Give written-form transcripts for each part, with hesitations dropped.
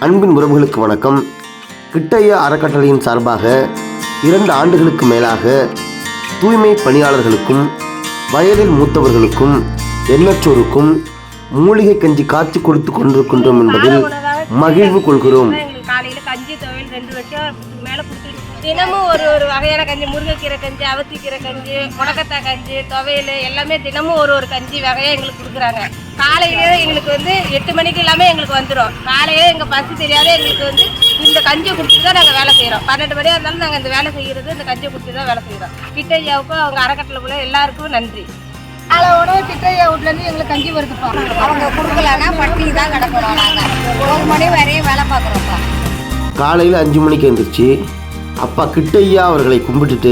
அன்பின் உறவுகளுக்கு வணக்கம். கிட்டையா அறக்கட்டளையின் சார்பாக 2 ஆண்டுகளுக்கு மேலாக தூய்மை பணியாளர்களுக்கும் வயதில் மூத்தவர்களுக்கும் எண்ணற்றோருக்கும் மூலிகை கஞ்சி காய்ச்சி கொடுத்து கொண்டிருக்கின்றோம் என்பதில் மகிழ்வு கொள்கிறோம். காலையில் கஞ்சி துவையல் 2 வருஷம் மேலே கொடுத்துட்டு தினமும் ஒரு வகையான கஞ்சி, முருங்கைக்கீரை கஞ்சி, அவத்திக்கீரை கஞ்சி, முடக்கத்தாய் கஞ்சி, துவையல் எல்லாமே தினமும் ஒரு கஞ்சி வகையாக எங்களுக்கு கொடுக்குறாங்க. காலையிலே எங்களுக்கு 8 மணிக்கு எல்லாமே எங்களுக்கு வந்துடும். காலையிலே எங்கள் பசி தெரியாத எங்களுக்கு இந்த கஞ்சியை குடிச்சிட்டு தான் நாங்கள் வேலை செய்கிறோம். 12 மணியாக இருந்தாலும் நாங்கள் இந்த வேலை செய்கிறது இந்த கஞ்சியை குடிச்சு தான் வேலை செய்கிறோம். கிட்டையாவுக்கும் அவங்க அறக்கட்டளை உள்ள எல்லாருக்கும் நன்றி. உணவு கிட்டையா வீட்லேருந்து எங்களுக்கு கஞ்சி வருதுப்பா. அவங்க கொடுக்கலன்னா பட்டி தான் கிடக்கணும். நாங்கள் 1 மணி வரையும் வேலை பார்க்குறோம்ப்பா. காலையில் 5 மணிக்கு எழுந்திரிச்சு அப்பா கிட்டையா அவர்களை கும்பிட்டுட்டு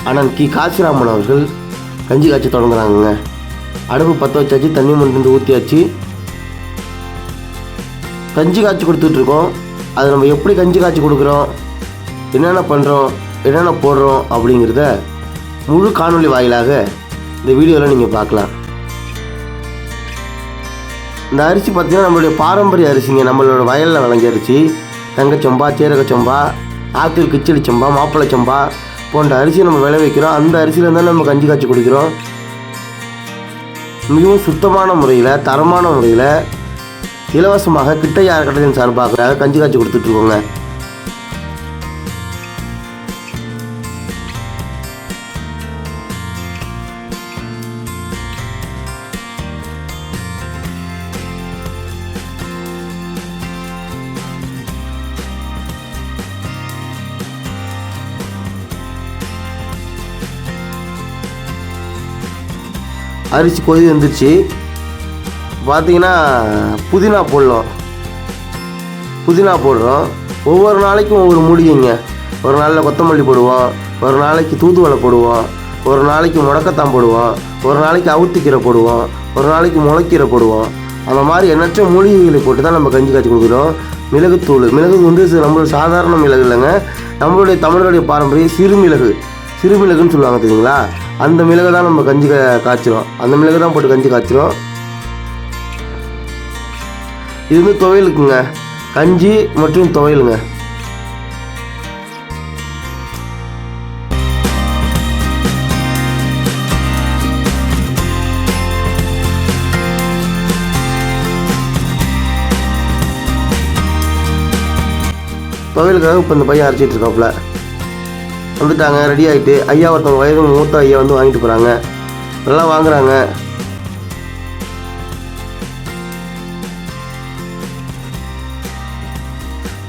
அண்ணன் காசிராமன் அவர்கள் கஞ்சி காய்ச்சி தொடங்குறாங்க. அடுப்பு பற்ற வச்சாச்சு, தண்ணி மணிலேருந்து ஊற்றியாச்சு, கஞ்சி காய்ச்சி கொடுத்துட்ருக்கோம். அது நம்ம எப்படி கஞ்சி காய்ச்சி கொடுக்குறோம், என்னென்ன பண்ணுறோம், என்னென்ன போடுறோம் அப்படிங்கிறத முழு காணொளி வாயிலாக இந்த வீடியோவில் நீங்கள் பார்க்கலாம். இந்த அரிசி பார்த்திங்கன்னா நம்மளுடைய பாரம்பரிய அரிசிங்க. நம்மளோட வயலில் விளைஞ்ச அரிசி. தங்கச்சம்பா, சீரகச்சம்பா, ஆத்தூர் கிச்சடி சம்பா, மாப்பிள்ளை சம்பா போன்ற அரிசி நம்ம விளைவிக்கிறோம். அந்த அரிசியில் இருந்தால் நம்ம கஞ்சி காய்ச்சி குடிக்கிறோம். மிகவும் சுத்தமான முறையில், தரமான முறையில் இலவசமாக கிட்டையா அறக்கட்டளையின் சார்பாக கஞ்சி காய்ச்சி கொடுத்துட்ருக்கோங்க. அரிசி கொதி வந்துருச்சு. பார்த்தீங்கன்னா புதினா போடுறோம். ஒவ்வொரு நாளைக்கும் ஒவ்வொரு மூலிகைங்க. ஒரு நாளில் கொத்தமல்லி போடுவோம், ஒரு நாளைக்கு தூதுவளை போடுவோம், ஒரு நாளைக்கு முடக்கத்தான் போடுவோம், ஒரு நாளைக்கு அவுத்திக்கீரை போடுவோம், ஒரு நாளைக்கு முளைக்கீரை போடுவோம். அந்த மாதிரி எண்ணற்ற மூலிகைகளை போட்டு தான் நம்ம கஞ்சி காய்ச்சி கொடுக்குறோம். மிளகுத்தூள் நம்மளோட சாதாரண மிளகு இல்லைங்க. நம்மளுடைய தமிழருடைய பாரம்பரிய சிறுமிளகுன்னு சொல்லுவாங்க தெரியுங்களா? அந்த மிளகை தான் நம்ம கஞ்சி காய்ச்சிரும். அந்த மிளகு தான் போட்டு கஞ்சி காய்ச்சிரும். இது துவையலுக்குங்க, கஞ்சி மற்றும் துவையலுங்க. துவையலுக்காக இப்போ இந்த பையன் அரைச்சிட்டு இருக்காப்புல. வந்துட்டாங்க, ரெடி ஆகிட்டு. ஐயா ஒருத்தவங்க வயது மூத்த ஐயா வாங்கிட்டு போகிறாங்க. நல்லா வாங்குறாங்க.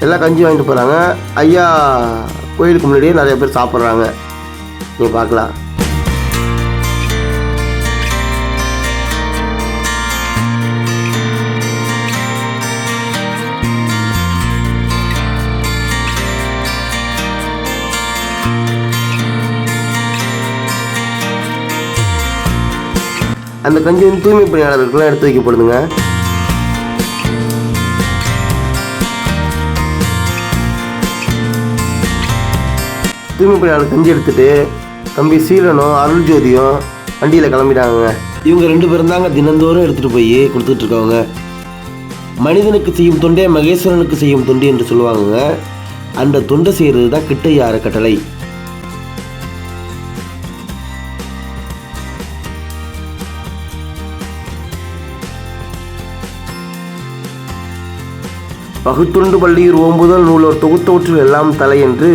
எல்லாம் கஞ்சி வாங்கிட்டு போகிறாங்க. ஐயா கோயிலுக்கு முன்னாடியே நிறைய பேர் சாப்பிட்றாங்க. நீங்கள் பார்க்கலாம். அந்த கஞ்சி தூய்மை பணியாளர்களுக்கெல்லாம் எடுத்து வைக்கப்படுதுங்க. தூய்மை பணியாளர் கஞ்சி எடுத்துகிட்டு தம்பி சீலனும் அருள் ஜோதியும் வண்டியில் கிளம்பிட்டாங்க. இவங்க 2 பேரும் தாங்க தினந்தோறும் எடுத்துகிட்டு போய் கொடுத்துட்ருக்காங்க. மனிதனுக்கு செய்யும் தொண்டே மகேஸ்வரனுக்கு செய்யும் தொண்டு என்று சொல்லுவாங்க. அந்த தொண்டை செய்கிறது தான் கிட்டையா அறக்கட்டளை. பகுத்துண்டு பள்ளியூர் ஓம்புதல் நூலோர் தொகுத்தோற்றில் எல்லாம் தலை என்று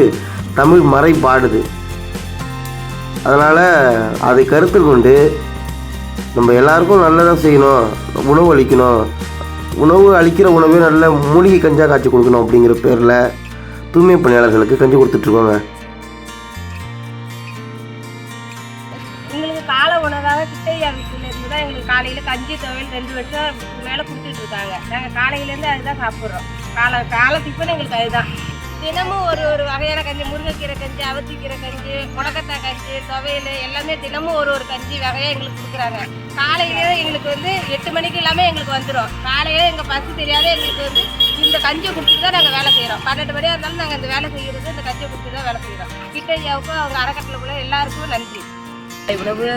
தமிழ் மறை பாடுது. அதனால் அதை கருத்தில் கொண்டு நம்ம எல்லாருக்கும் நல்லதாக செய்யணும், உணவு அளிக்கணும், உணவு அளிக்கிற உணவே நல்ல மூலிகை கஞ்சாக காய்ச்சி கொடுக்கணும் அப்படிங்கிற பேரில் தூய்மை பணியாளர்களுக்கு கஞ்சி கொடுத்துட்ருக்கோங்க. எங்களுக்கு கால உணவாக கிட்டையா வீட்டிலேருந்து தான் எங்களுக்கு காலையில் கஞ்சி துவையல் 2 வருஷம் மேலே கொடுத்துட்டு இருக்காங்க. நாங்கள் காலையிலேருந்து அதுதான் சாப்பிட்றோம். காலை டிஃபன் எங்களுக்கு அதுதான். தினமும் ஒரு வகையான கஞ்சி, முருங்கைக்கீரை கஞ்சி, அவத்திக்கீரை கஞ்சி, முடக்கத்தாய் கஞ்சி, துவையல் எல்லாமே தினமும் ஒரு கஞ்சி வகையாக எங்களுக்கு கொடுக்குறாங்க. காலையிலே எங்களுக்கு 8 மணிக்கு எல்லாமே எங்களுக்கு வந்துடும். காலையிலே எங்கள் பசி தெரியாத எங்களுக்கு இந்த கஞ்சியை குடிச்சிட்டு தான் நாங்கள் வேலை செய்கிறோம். 12 மணியாக இருந்தாலும் நாங்கள் இந்த வேலை செய்கிறது இந்த கஞ்சியை குடிச்சு தான் வேலை செய்கிறோம். கிட்டையாவுக்கும் அவங்க அறக்கட்டளைக்குள்ள எல்லாருக்கும் நன்றி. உணவு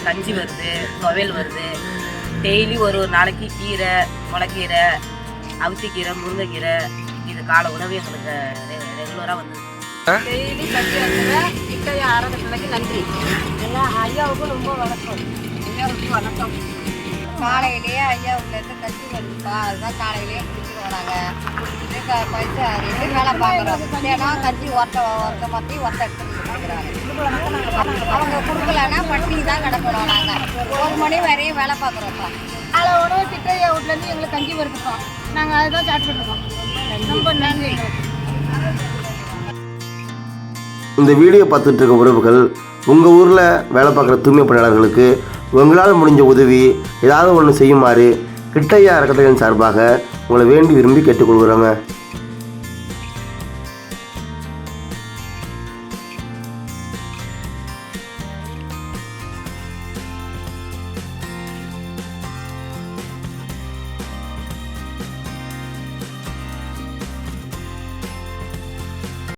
கஞ்சி வருது, துவையல் வருது, டெய்லி ஒரு நாளைக்கு கீரை, முளைக்கீரை, அவுத்திக்கீரை முருங்கைக்கீரை இது காலை உணவு எங்களுக்கு ரெகுலராக வந்து டெய்லி கஞ்சி வச்சுருவேன். கிட்டையா ஆரம்பிச்சதுக்கு நன்றி. எல்லாம் ஐயாவுக்கும் ரொம்ப வணக்கம். ஐயாவுக்கும் வணக்கம். காலையிலேயே ஐயா வீட்டிலேருந்து கஞ்சி வருதுப்பா, அதுதான் காலையிலேயே குடிச்சிருவோம் நாங்கள். குடிச்சிட்டு போயிட்டு ரெண்டு வேலை பார்க்குறோம். ஏன்னா கஞ்சி ஒருத்த மாற்றி ஒருத்த எடுத்துட்டு கொடுக்குறாங்க. அவங்க கொடுக்கலன்னா பட்டினி தான் கிடக்கணும். நாங்கள் 1 மணி வரையும் வேலை பார்க்குறோம்ப்பா. காலை உணவு கிட்டையா வீட்டிலேருந்து எங்களுக்கு கஞ்சி வருதுப்பா, நாங்கள் அதுதான் சாப்பிட்டுருக்கோம். ரொம்ப நன்றி. இந்த வீடியோ பார்த்துட்டு இருக்க உறவுகள், உங்கள் ஊரில் வேலை பார்க்குற தூய்மை பணியாளர்களுக்கு உங்களால் முடிஞ்ச உதவி ஏதாவது ஒன்று செய்யுமாறு கிட்டையா அறக்கட்டளையின் சார்பாக உங்களை வேண்டி விரும்பி கேட்டுக்கொள்கிறோங்க.